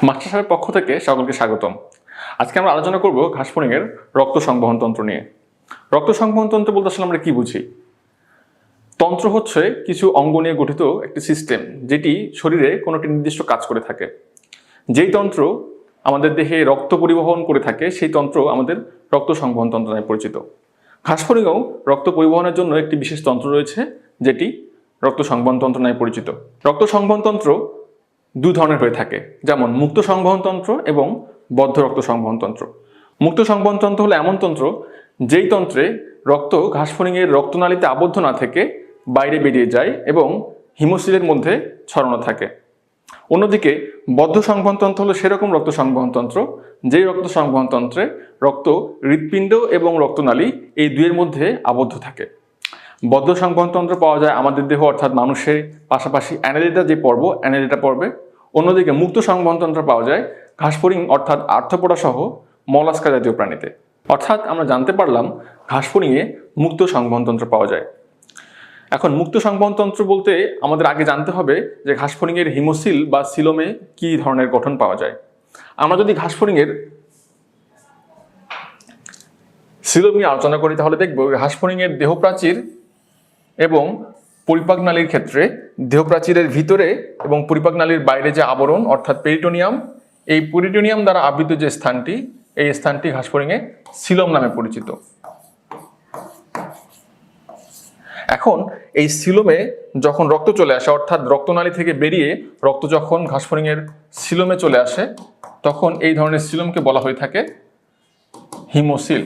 Master সাহেবের পক্ষ থেকে সকলকে স্বাগতম। আজকে আমরা আলোচনা করব ঘাসফড়িংয়ের রক্ত সংবহন তন্ত্র নিয়ে। রক্ত সংবহন তন্ত্র বলতে আসলে আমরা কি বুঝি? তন্ত্র হচ্ছে কিছু অঙ্গ নিয়ে গঠিত একটি সিস্টেম, যেটি শরীরে কোনো একটি নির্দিষ্ট কাজ করে থাকে। যেই তন্ত্র আমাদের দেহে রক্ত পরিবহন করে থাকে সেই তন্ত্র আমাদের রক্ত সংবহন তন্ত্র নামে পরিচিত। ঘাসফড়িংয়েও রক্ত পরিবহনের জন্য একটি বিশেষ তন্ত্র রয়েছে, যেটি রক্ত সংবহন তন্ত্র নামে পরিচিত। রক্ত সংবহন তন্ত্র দুই ধরনের হয়ে থাকে, যেমন মুক্ত সংবহন তন্ত্র এবং বদ্ধ রক্ত সংবহন তন্ত্র। মুক্ত সংবহন তন্ত্র হলো এমন তন্ত্র যেই তন্ত্রে রক্ত ঘাসফড়িংয়ের রক্তনালীতে আবদ্ধ না থেকে বাইরে বেরিয়ে যায় এবং হিমোসিলের মধ্যে ছড়ানো থাকে। অন্যদিকে বদ্ধ সংবহন তন্ত্র হলো সেরকম রক্ত সংবহন তন্ত্র যেই রক্ত সংবহন তন্ত্রে রক্ত হৃৎপিণ্ড এবং রক্তনালী এই দুইয়ের মধ্যে আবদ্ধ থাকে। বদ্ধ সংবহন তন্ত্র পাওয়া যায় আমাদের দেহ অর্থাৎ মানুষের, পাশাপাশি অ্যানেলিডা যে পর্ব অ্যানেলিডা পর্বে। অন্যদিকে মুক্ত সংবহন তন্ত্র পাওয়া যায় ঘাসফড়িং অর্থাৎ আর্থ্রোপোডা সহ মলাস্কা জাতীয় প্রাণীতে। অর্থাৎ আমরা জানতে পারলাম ঘাসফড়িংয়ে মুক্ত সংবহন তন্ত্র পাওয়া যায়। এখন মুক্ত সংবহন তন্ত্র বলতে আমাদের আগে জানতে হবে যে ঘাসফড়িংয়ের হিমোসিল বা সিলোমে কি ধরনের গঠন পাওয়া যায়। আমরা যদি ঘাসফড়িংয়ের সিলোম নিয়ে আলোচনা করি তাহলে দেখব ঘাসফড়িংয়ের দেহপ্রাচীর এবং পরিপাক নালীর ক্ষেত্রে দেহপ্রাচীরের ভিতরে এবং পরিপাক নালীর বাইরে যে আবরণ অর্থাৎ পেরিটোনিয়াম, এই পেরিটোনিয়াম দ্বারা আবৃত যে স্থানটি, এই স্থানটি ঘাসফড়িংয়ে সিলোম নামে পরিচিত। এখন এই সিলোমে যখন রক্ত চলে আসে অর্থাৎ রক্তনালী থেকে বেরিয়ে রক্ত যখন ঘাসফড়িংয়ের সিলোমে চলে আসে তখন এই ধরনের সিলোমকে বলা হয়ে থাকে হিমোসিল।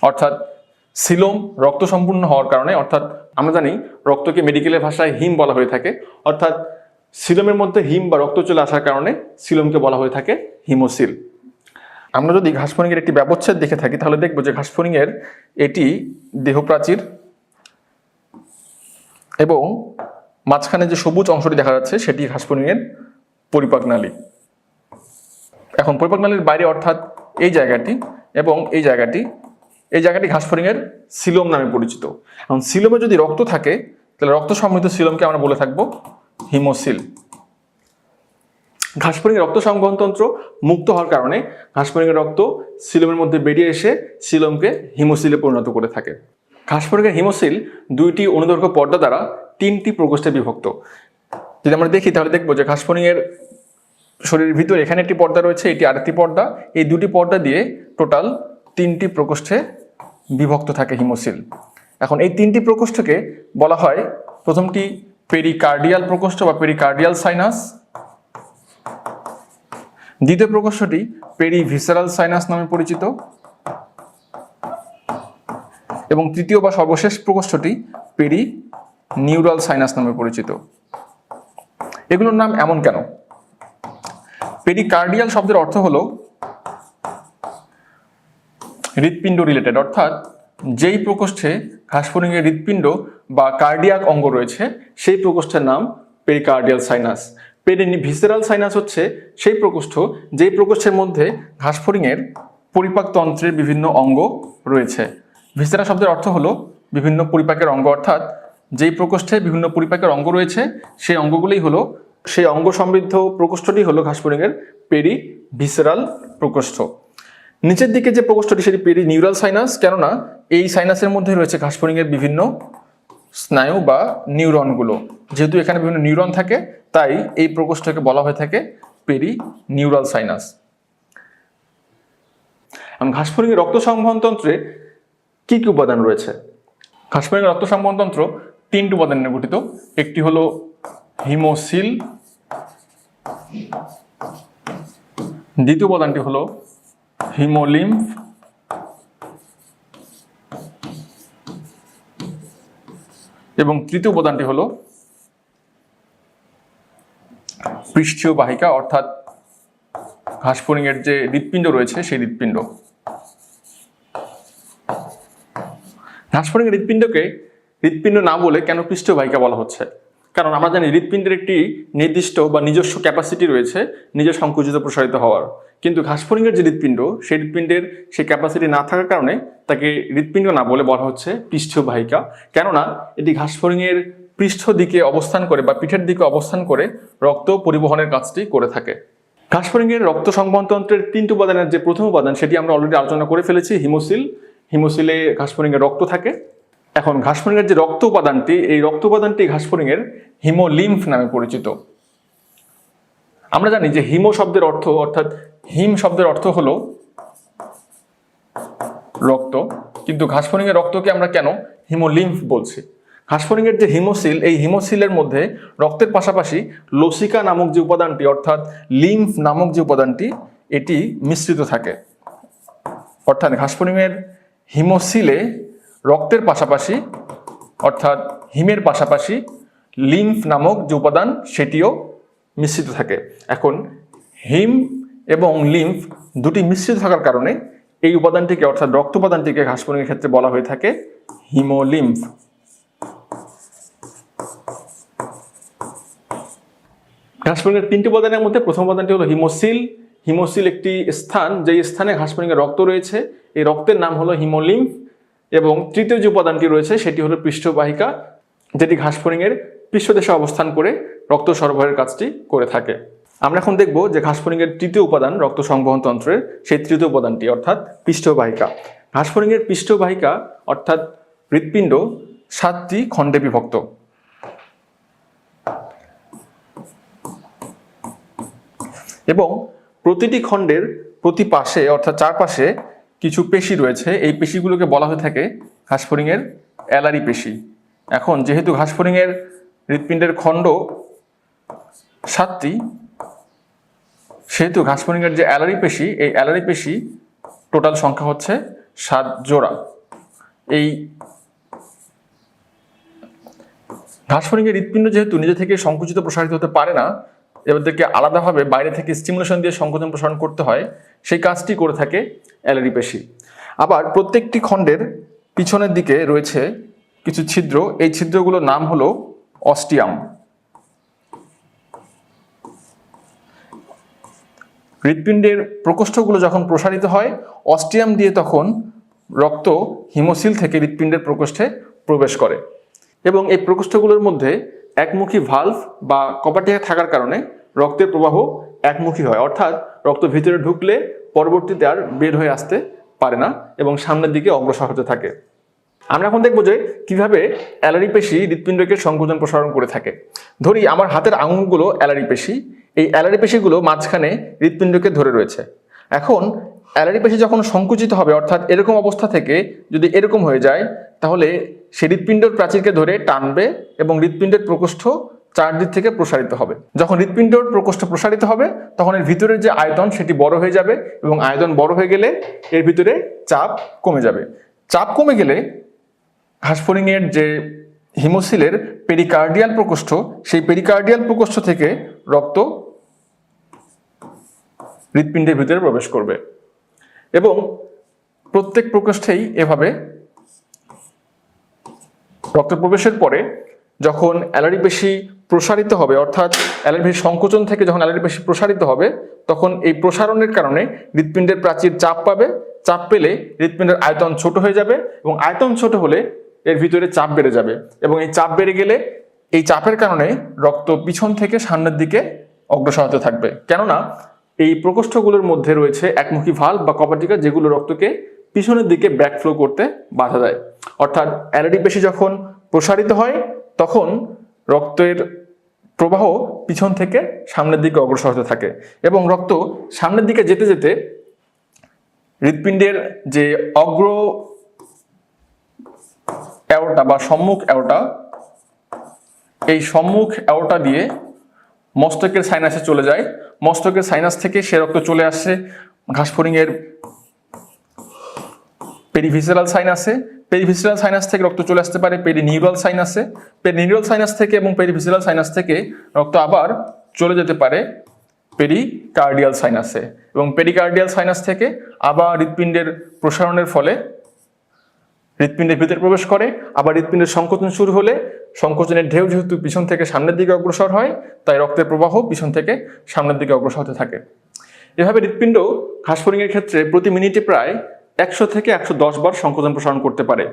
অর্থাৎ সিলোম রক্ত সম্পূর্ণ হওয়ার কারণে, অর্থাৎ আমরা জানি রক্তকে মেডিকেলের ভাষায় হিম বলা হয়ে থাকে, অর্থাৎ সিলোমের মধ্যে হিম বা রক্ত চলে আসার কারণে সিলোমকে বলা হয়ে থাকে হিমোসিল। আমরা যদি ঘাসফড়িংয়ের একটি ব্যবচ্ছেদ দেখে থাকি তাহলে দেখব যে ঘাসফড়িংয়ের এটি দেহপ্রাচীর এবং মাঝখানে যে সবুজ অংশটি দেখা যাচ্ছে সেটি ঘাসফড়িংয়ের পরিপাক নালী। এখন পরিপাক নালীর বাইরে অর্থাৎ এই জায়গাটি এবং এই জায়গাটি ঘাসফড়িংয়ের সিলোম নামে পরিচিত। এখন সিলোমে যদি রক্ত থাকে তাহলে রক্ত সমৃদ্ধ সিলোমকে আমরা বলে থাকবো হিমোসিল। ঘাসফড়িংয়ের রক্ত সংবহন তন্ত্র মুক্ত হওয়ার কারণে ঘাসফড়িংয়ের রক্ত সিলোমের মধ্যে বেরিয়ে এসে সিলোমকে হিমোসিলে পরিণত করে থাকে। ঘাসফড়িংয়ের হিমোসিল দুইটি অনুদৈর্ঘ্য পর্দা দ্বারা তিনটি প্রকোষ্ঠে বিভক্ত। যদি আমরা দেখি তাহলে দেখবো যে ঘাসফড়িংয়ের শরীরের ভিতরে এখানে একটি পর্দা রয়েছে, এটি আরেকটি পর্দা, এই দুটি পর্দা দিয়ে টোটাল তিনটি প্রকোষ্ঠে বিভক্ত থাকে হিমোসিল। এখন এই তিনটি প্রকোষ্ঠকে বলা হয়, প্রথমটি পেরিকার্ডিয়াল প্রকোষ্ঠ বা পেরিকার্ডিয়াল সাইনাস, দ্বিতীয় প্রকোষ্ঠটি পেরিভিসারাল সাইনাস নামে পরিচিত এবং তৃতীয় বা সর্বশেষ প্রকোষ্ঠটি পেরিনিউরাল সাইনাস নামে পরিচিত। এগুলোর নাম এমন কেন? পেরিকার্ডিয়াল শব্দের অর্থ হলো হৃৎপিণ্ড রিলেটেড, অর্থাৎ যেই প্রকোষ্ঠে ঘাসফড়িংয়ের হৃৎপিণ্ড বা কার্ডিয়াক অঙ্গ রয়েছে সেই প্রকোষ্ঠের নাম পেরিকার্ডিয়াল সাইনাস। পেরিভিসারাল সাইনাস হচ্ছে সেই প্রকোষ্ঠ যেই প্রকোষ্ঠের মধ্যে ঘাসফড়িংয়ের পরিপাক তন্ত্রের বিভিন্ন অঙ্গ রয়েছে। ভিসেরা শব্দের অর্থ হলো বিভিন্ন পরিপাকের অঙ্গ, অর্থাৎ যেই প্রকোষ্ঠে বিভিন্ন পরিপাকের অঙ্গ রয়েছে সেই অঙ্গগুলোই হলো, সেই অঙ্গ সমৃদ্ধ প্রকোষ্ঠটি হলো ঘাসফড়িংয়ের পেরিভিসারাল প্রকোষ্ঠ। নিচের দিকে যে প্রকোষ্ঠটি সেটি পেরিনিউরাল সাইনাস, কেননা এই সাইনাসের মধ্যে রয়েছে ঘাসফড়িংয়ের বিভিন্ন স্নায়ু বা নিউরনগুলো। যেহেতু এখানে বিভিন্ন নিউরন থাকে তাই এই প্রকোষ্ঠকে বলা হয়ে থাকে পেরিনিউরাল সাইনাস। ঘাসফড়িংয়ের রক্ত সংবহন তন্ত্রে কি কি উপাদান রয়েছে? ঘাসফড়িংয়ের রক্ত সংবহন তন্ত্র তিনটি উপাদান নিয়ে গঠিত। একটি হলো হিমোসিল, দ্বিতীয় উপাদানটি হলো হিমোলিম্ফ এবং তৃতীয় উপাদানটি হলো পৃষ্ঠীয় বাহিকা, অর্থাৎ ঘাসফড়িংয়ের যে হৃৎপিণ্ড রয়েছে সেই হৃৎপিণ্ড। ঘাসফড়িংয়ের হৃৎপিণ্ডকে হৃৎপিণ্ড না বলে কেন পৃষ্ঠীয় বাহিকা বলা হচ্ছে? কারণ আমরা জানি হৃৎপিণ্ডের একটি নির্দিষ্ট বা নিজস্ব ক্যাপাসিটি রয়েছে নিজে সংকুচিত প্রসারিত হওয়ার, কিন্তু ঘাসফড়িংয়ের যে হৃৎপিণ্ড সেই হৃৎপিণ্ডের সেই ক্যাপাসিটি না থাকার কারণে তাকে হৃৎপিণ্ড না বলে বলা হচ্ছে পৃষ্ঠীয় বাহিকা। কেননা এটি ঘাসফড়িংয়ের পৃষ্ঠ দিকে অবস্থান করে বা পিঠের দিকে অবস্থান করে রক্ত পরিবহনের কাজটি করে থাকে। ঘাসফড়িংয়ের রক্ত সংবহনতন্ত্রের 3টি উপাদানের যে প্রথম উপাদান সেটি আমরা অলরেডি আলোচনা করে ফেলেছি, হিমোসিল। হিমোসিলে ঘাসফড়িংয়ের রক্ত থাকে। এখন ঘাসফড়িংয়ের যে রক্ত উপাদানটি, এই রক্ত উপাদানটি ঘাসফড়িংয়ের হিমোলিম্ফ নামে পরিচিত। আমরা জানি যে হিমো শব্দের অর্থ অর্থাৎ হিম শব্দের অর্থ হলো রক্ত, কিন্তু ঘাসফড়িংয়ের রক্তকে আমরা কেন হিমোলিম্ফ বলছি? ঘাসফড়িংয়ের যে হিমোসিল, এই হিমোসিলের মধ্যে রক্তের পাশাপাশি লসিকা নামক যে উপাদানটি অর্থাৎ লিম্ফ নামক যে উপাদানটি এটি মিশ্রিত থাকে। অর্থাৎ ঘাসফড়িংয়ের হিমোসিলে রক্তের পাশাপাশি অর্থাৎ হিমের পাশাপাশি লিম্ফ নামক যে উপাদান সেটিও মিশ্রিত থাকে। এখন হিম এবং লিম্ফ দুটি মিশ্রিত থাকার কারণে এই উপাদানটিকে অর্থাৎ রক্ত উপাদানটিকে ঘাসফড়িংয়ের ক্ষেত্রে বলা হয়ে থাকে হিমোলিম্ফ। ঘাসফড়িংয়ের 3টি উপাদানের মধ্যে প্রথম উপাদানটি হলো হিমোসিল। হিমোসিল একটি স্থান, যেই স্থানে ঘাসফড়িংয়ের রক্ত রয়েছে, এই রক্তের নাম হলো হিমোলিম্ফ। এবং তৃতীয় যে উপাদানটি রয়েছে সেটি হলো পৃষ্ঠবাহিকা, যেটি ঘাসফড়িংয়ের পৃষ্ঠদেশে অবস্থান করে রক্ত সরবরাহের কাজটি করে থাকে। আমরা এখন দেখব যে ঘাসফড়িংয়ের তৃতীয় উপাদান রক্ত সংবহন তন্ত্রের সেই তৃতীয় উপাদানটি অর্থাৎ পৃষ্ঠবাহিকা। ঘাসফড়িংয়ের পৃষ্ঠবাহিকা অর্থাৎ হৃৎপিণ্ড 7টি খণ্ডে বিভক্ত এবং প্রতিটি খণ্ডের প্রতি পাশে অর্থাৎ চারপাশে কিছু পেশি রয়েছে। এই পেশিগুলোকে বলা হয়ে থাকে ঘাসফড়িংয়ের অ্যালারি পেশি। এখন যেহেতু ঘাসফড়িংয়ের হৃৎপিণ্ডের খণ্ড 7টি, সেহেতু ঘাসফড়িংয়ের যে অ্যালারি পেশি, এই অ্যালারি পেশি টোটাল সংখ্যা হচ্ছে 7 জোড়া। এই ঘাসফড়িংয়ের হৃৎপিণ্ড যেহেতু নিজে থেকে সংকুচিত প্রসারিত হতে পারে না, এদেরকে আলাদাভাবে বাইরে থেকে স্টিমুলেশন দিয়ে সংকোচন প্রসারণ করতে হয়, সেই কাজটি করে থাকে অ্যালারি পেশি। আবার প্রত্যেকটি খণ্ডের পিছনের দিকে রয়েছে কিছু ছিদ্র। এই ছিদ্রগুলোর নাম হলো অস্টিয়াম। হৃৎপিণ্ডের প্রকোষ্ঠগুলো যখন প্রসারিত হয়, অস্টিয়াম দিয়ে তখন রক্ত হিমোসিল থেকে হৃৎপিণ্ডের প্রকোষ্ঠে প্রবেশ করে এবং এই প্রকোষ্ঠগুলোর মধ্যে একমুখী ভালভ বা কপাটিয়া থাকার কারণে রক্তের প্রবাহ একমুখী হয়, অর্থাৎ রক্ত ভিতরে ঢুকলে পরবর্তীতে আর বের হয়ে আসতে পারে না এবং সামনের দিকে অগ্রসর হতে থাকে। আমরা এখন দেখবো যে কিভাবে অ্যালারি পেশি হৃৎপিণ্ডকে সংকোচন প্রসারণ করে থাকে। ধরি আমার হাতের আঙুলগুলো অ্যালারি পেশি, এই অ্যালারি পেশিগুলো মাঝখানে হৃৎপিণ্ডকে ধরে রয়েছে। এখন অ্যালারি পেশি যখন সংকুচিত হবে অর্থাৎ এরকম অবস্থা থেকে যদি এরকম হয়ে যায়, তাহলে সে হৃৎপিণ্ডের প্রাচীরকে ধরে টানবে এবং হৃৎপিণ্ডের প্রকোষ্ঠ চারদিক থেকে প্রসারিত হবে। যখন হৃৎপিণ্ডের প্রকোষ্ঠ প্রসারিত হবে তখন এর ভিতরের যে আয়তন সেটি বড় হয়ে যাবে এবং আয়তন বড় হয়ে গেলে এর ভিতরে চাপ কমে যাবে। চাপ কমে গেলে ঘাসফড়িংয়ের যে হিমোসিলের পেরিকার্ডিয়াল প্রকোষ্ঠ, সেই পেরিকার্ডিয়াল প্রকোষ্ঠ থেকে রক্ত হৃৎপিণ্ডের ভিতরে প্রবেশ করবে এবং প্রত্যেক প্রকোষ্ঠেই এভাবে রক্ত প্রবেশের পরে যখন অ্যালারি পেশি প্রসারিত হবে অর্থাৎ অ্যালারি পেশি সংকোচন থেকে যখন অ্যালারি পেশি প্রসারিত হবে, তখন এই প্রসারণের কারণে হৃৎপিণ্ডের প্রাচীর চাপ পাবে। চাপ পেলে হৃৎপিণ্ডের আয়তন ছোট হয়ে যাবে এবং আয়তন ছোট হলে এর ভিতরে চাপ বেড়ে যাবে এবং এই চাপ বেড়ে গেলে এই চাপের কারণে রক্ত পিছন থেকে সামনের দিকে অগ্রসর হতে থাকবে, কেননা এই প্রকোষ্ঠগুলোর মধ্যে রয়েছে একমুখী ভালভ বা কপাটিকা, যেগুলো রক্তকে পিছনের দিকে ব্যাকফ্লো করতে বাধা দেয়। অর্থাৎ অ্যালারি পেশি যখন প্রসারিত হয় তখন রক্তের প্রবাহ পিছন থেকে সামনের দিকে অগ্রসর হতে থাকে এবং রক্ত সামনের দিকে যেতে যেতে হৃৎপিণ্ডের যে অগ্র অ্যাওর্টা বা সম্মুখ অ্যাওর্টা, এই সম্মুখ অ্যাওর্টা দিয়ে মস্তকের সাইনাসে চলে যায়। মস্তকের সাইনাস থেকে সে রক্ত চলে আসছে ঘাসফড়িংয়ের পেরিভিসেরাল সাইনাসে। পেরিভিসেরাল সাইনাস থেকে রক্ত চলে আসতে পারে পেরিনিউরাল সাইনাসে। পেরিনিউরাল সাইনাস থেকে এবং পেরিভিসেরাল সাইনাস থেকে রক্ত আবার চলে যেতে পারে পেরিকার্ডিয়াল সাইনাসে এবং পেরিকার্ডিয়াল সাইনাস থেকে আবার হৃৎপিণ্ডের প্রসারণের ফলে হৃৎপিণ্ডের ভিতরে প্রবেশ করে। আবার হৃৎপিণ্ডের সংকোচন শুরু হলে সংকোচনের ঢেউ যেহেতু পিছন থেকে সামনের দিকে অগ্রসর হয়, তাই রক্তের প্রবাহ পিছন থেকে সামনের দিকে অগ্রসর হতে থাকে। এভাবে হৃৎপিণ্ড ঘাসফড়িংয়ের ক্ষেত্রে প্রতি মিনিটে প্রায় 100 থেকে 110 বার সংকোচন প্রসারণ করতে পারে।